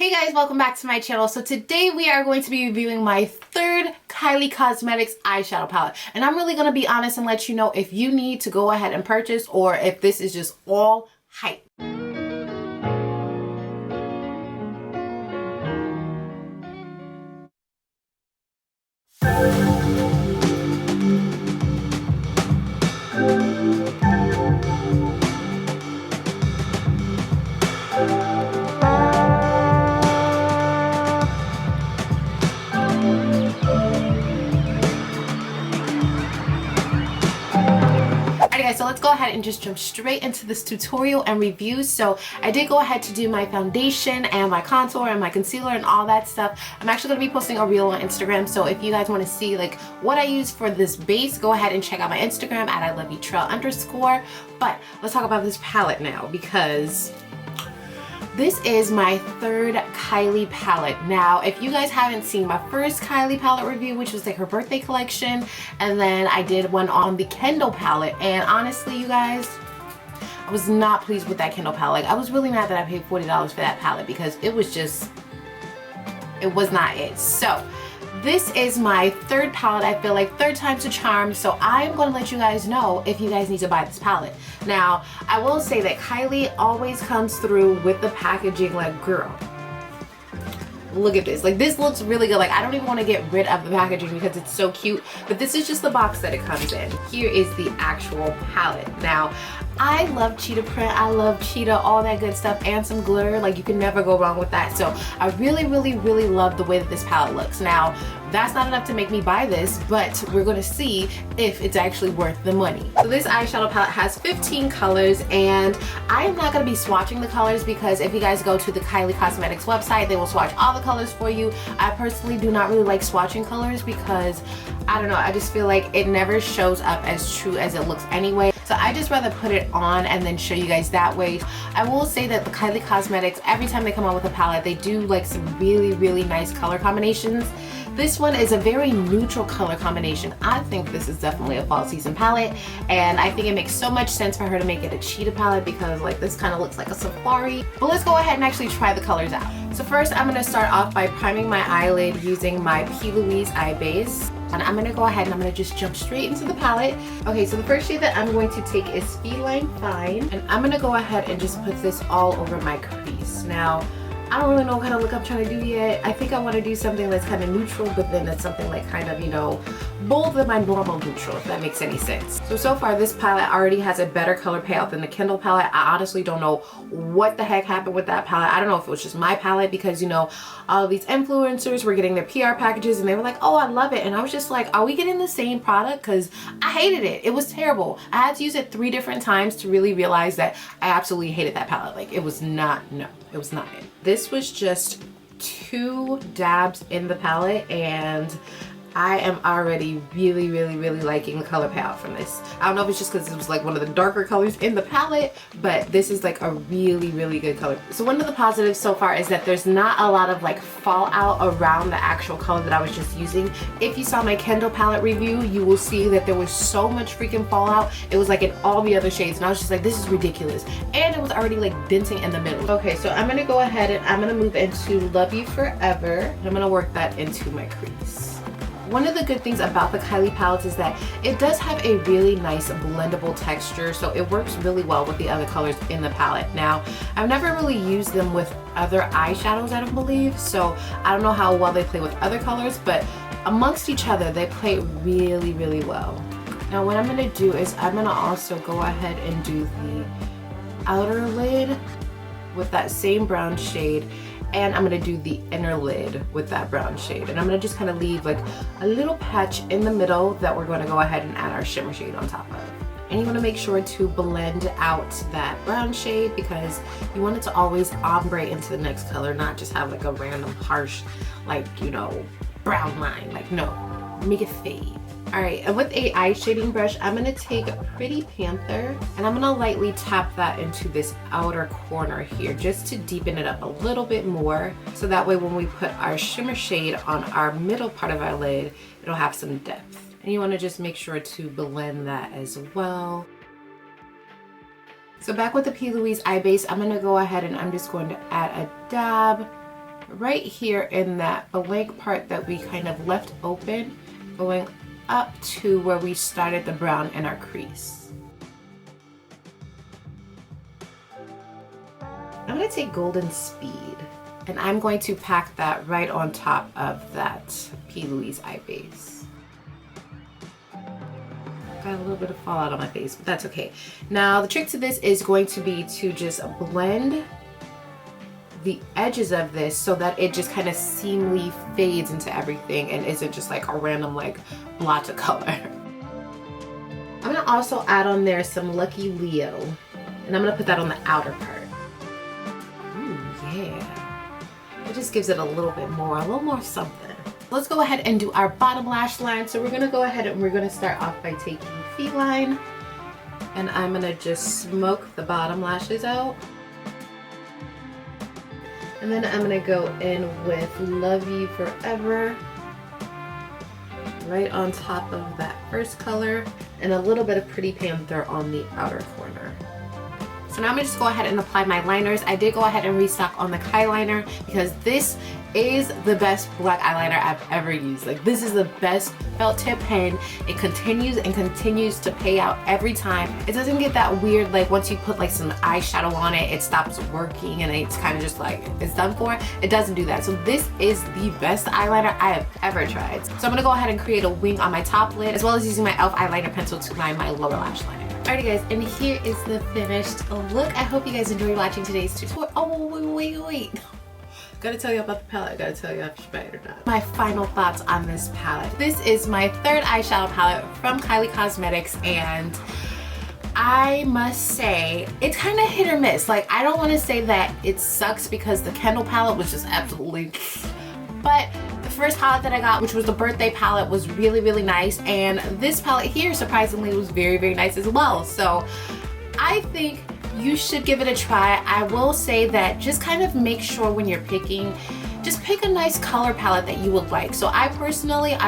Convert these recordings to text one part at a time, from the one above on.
Hey guys, welcome back to my channel. So today we are going to be reviewing my third Kylie Cosmetics eyeshadow palette. And I'm really going to be honest and let you know if you need to go ahead and purchase or if this is just all hype. So let's go ahead and just jump straight into this tutorial and review. So I did go ahead to do my foundation and my contour and my concealer and all that stuff. I'm actually going to be posting a reel on Instagram, so if you guys want to see like what I use for this base, go ahead and check out my Instagram at iloveyoutrell_. But let's talk about this palette now, because this is my third Kylie palette. Now, if you guys haven't seen my first Kylie palette review, which was like her birthday collection, and then I did one on the Kendall palette, and honestly, you guys, I was not pleased with that Kendall palette. Like, I was really mad that I paid $40 for that palette because it was just, it was not it. So this is my third palette. I feel like third time's a charm, so I'm going to let you guys know if you guys need to buy this palette. Now, I will say that Kylie always comes through with the packaging like, girl, look at this. Like, this looks really good. Like, I don't even want to get rid of the packaging because it's so cute, but this is just the box that it comes in. Here is the actual palette. Now, I love cheetah print, I love cheetah, all that good stuff, and some glitter. Like, you can never go wrong with that. So I really love the way that this palette looks. Now, that's not enough to make me buy this, but we're gonna see if it's actually worth the money. So this eyeshadow palette has 15 colors, and I am not gonna be swatching the colors because if you guys go to the Kylie Cosmetics website, they will swatch all the colors for you. I personally do not really like swatching colors because, I don't know, I just feel like it never shows up as true as it looks anyway. So I just rather put it on and then show you guys that way. I will say that the Kylie Cosmetics, every time they come out with a palette, they do like some really nice color combinations. This one is a very neutral color combination. I think this is definitely a fall season palette, and I think it makes so much sense for her to make it a cheetah palette because like this kind of looks like a safari. But let's go ahead and actually try the colors out. So first I'm going to start off by priming my eyelid using my P. Louise eye base. And I'm going to go ahead and I'm going to just jump straight into the palette. Okay, so the first shade that I'm going to take is Feline Fine. And I'm going to go ahead and just put this all over my crease. Now, I don't really know what kind of look I'm trying to do yet. I think I want to do something that's kind of neutral, but then it's something like kind of, you know, bold than my normal neutral, if that makes any sense. So far this palette already has a better color payout than the Kendall palette. I honestly don't know what the heck happened with that palette. I don't know if it was just my palette because, you know, all of these influencers were getting their PR packages and they were like, oh, I love it. And I was just like, are we getting the same product? Because I hated it. It was terrible. I had to use it 3 different times to really realize that I absolutely hated that palette. Like, it was not, no, it was not it. This was just 2 dabs in the palette, and I am already really liking the color payout from this. I don't know if it's just because it was like one of the darker colors in the palette, but this is like a really good color. So one of the positives so far is that there's not a lot of like fallout around the actual color that I was just using. If you saw my Kendall palette review, you will see that there was so much freaking fallout. It was like in all the other shades, and I was just like, this is ridiculous. And it was already like denting in the middle. Okay, so I'm gonna go ahead and I'm gonna move into Love You Forever. I'm gonna work that into my crease. One of the good things about the Kylie palettes is that it does have a really nice blendable texture, so it works really well with the other colors in the palette. Now, I've never really used them with other eyeshadows, I don't believe, so I don't know how well they play with other colors, but amongst each other, they play really well. Now, what I'm going to do is I'm going to also go ahead and do the outer lid with that same brown shade, and I'm gonna do the inner lid with that brown shade, and I'm gonna just kind of leave like a little patch in the middle that we're going to go ahead and add our shimmer shade on top of. And you want to make sure to blend out that brown shade because you want it to always ombre into the next color, not just have like a random harsh, like, you know, brown line. Like, no, make it fade. Alright, and with a eye shading brush, I'm going to take Pretty Panther and I'm going to lightly tap that into this outer corner here just to deepen it up a little bit more, so that way when we put our shimmer shade on our middle part of our lid, it'll have some depth. And you want to just make sure to blend that as well. So back with the P. Louise eye base, I'm going to go ahead and I'm just going to add a dab right here in that blank part that we kind of left open, going up to where we started the brown in our crease. I'm going to take Golden Speed, and I'm going to pack that right on top of that P. Louise eye base. Got a little bit of fallout on my face, but that's okay. Now the trick to this is going to be to just blend the edges of this so that it just kind of seamlessly fades into everything and isn't just like a random like blotch of color. I'm gonna also add on there some Lucky Leo, and I'm gonna put that on the outer part. Ooh, yeah. It just gives it a little more something. Let's go ahead and do our bottom lash line. So we're gonna go ahead and we're gonna start off by taking Feline, and I'm gonna just smoke the bottom lashes out. And then I'm gonna go in with Love You Forever right on top of that first color, and a little bit of Pretty Panther on the outer corner. So now I'm gonna just go ahead and apply my liners. I did go ahead and restock on the Kylie liner because this is the best black eyeliner I've ever used. Like, this is the best felt tip pen. It continues and continues to pay out every time. It doesn't get that weird, like once you put like some eyeshadow on it, it stops working and it's kind of just like, it's done for. It doesn't do that. So this is the best eyeliner I have ever tried. So I'm gonna go ahead and create a wing on my top lid, as well as using my e.l.f. eyeliner pencil to line my lower lash line. Alrighty guys, and here is the finished look. I hope you guys enjoyed watching today's tutorial. Oh, wait. Gotta tell you about the palette. Gotta tell you if you should buy it or not. My final thoughts on this palette. This is my third eyeshadow palette from Kylie Cosmetics, and I must say it's kind of hit or miss. Like, I don't want to say that it sucks because the Kendall palette was just absolutely, but the first palette that I got, which was the birthday palette, was really, really nice, and this palette here surprisingly was very, very nice as well. So I think you should give it a try. I will say that just kind of make sure when you're picking, just pick a nice color palette that you would like. So I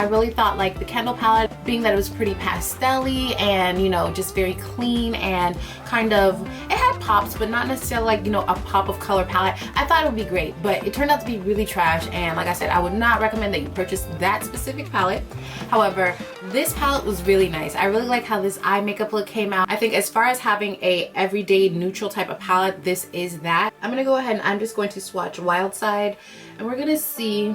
really thought like the Kendall palette, being that it was pretty pastel-y and, you know, just very clean and kind of, it had pops, but not necessarily like, you know, a pop of color palette. I thought it would be great, but it turned out to be really trash. And like I said, I would not recommend that you purchase that specific palette. However, this palette was really nice. I really like how this eye makeup look came out. I think as far as having a everyday neutral type of palette, this is that. I'm gonna go ahead and I'm just going to swatch Wild Side, and we're gonna see.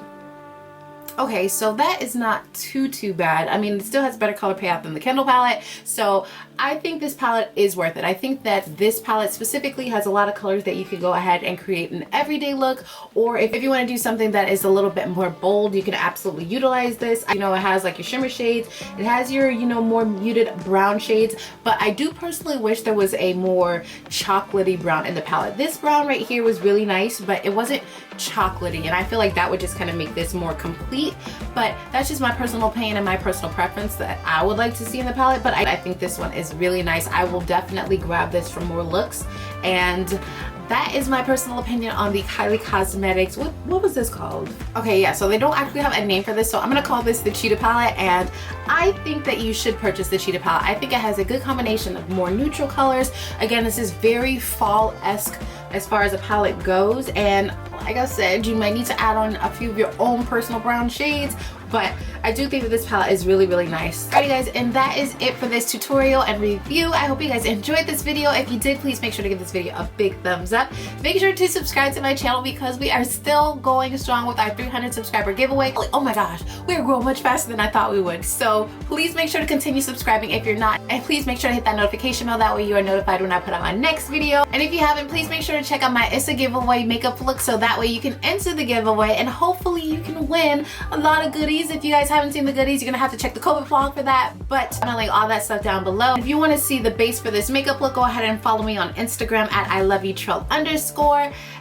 Okay, so that is not too bad. I mean, it still has better color payout than the Kendall palette, so I think this palette is worth it. I think that this palette specifically has a lot of colors that you could go ahead and create an everyday look, or if you want to do something that is a little bit more bold, you can absolutely utilize this. You know, it has like your shimmer shades, it has your, you know, more muted brown shades, but I do personally wish there was a more chocolatey brown in the palette. This brown right here was really nice, but it wasn't chocolatey, and I feel like that would just kind of make this more complete. But that's just my personal opinion and my personal preference that I would like to see in the palette. But I think this one is really nice. I will definitely grab this for more looks, and that is my personal opinion on the Kylie Cosmetics. What was this called? Okay, yeah, so they don't actually have a name for this, so I'm gonna call this the Cheetah palette, and I think that you should purchase the Cheetah palette. I think it has a good combination of more neutral colors. Again, this is very fall-esque as far as a palette goes, and like I said, you might need to add on a few of your own personal brown shades, but I do think that this palette is really, really nice. Alrighty guys, and that is it for this tutorial and review. I hope you guys enjoyed this video. If you did, please make sure to give this video a big thumbs up. Make sure to subscribe to my channel because we are still going strong with our 300 subscriber giveaway. Oh my gosh, we are growing much faster than I thought we would. So please make sure to continue subscribing if you're not, and please make sure to hit that notification bell. That way you are notified when I put out my next video. And if you haven't, please make sure to check out my It's a Giveaway makeup look, so that way you can enter the giveaway and hopefully you can win a lot of goodies. If you guys haven't seen the goodies, you're gonna have to check the COVID vlog for that, but I'm gonna link all that stuff down below. If you want to see the base for this makeup look, go ahead and follow me on Instagram at iloveyoutrell_,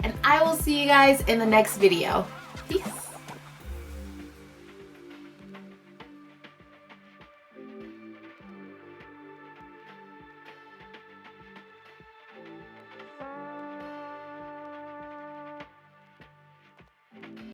and I will see you guys in the next video. Peace.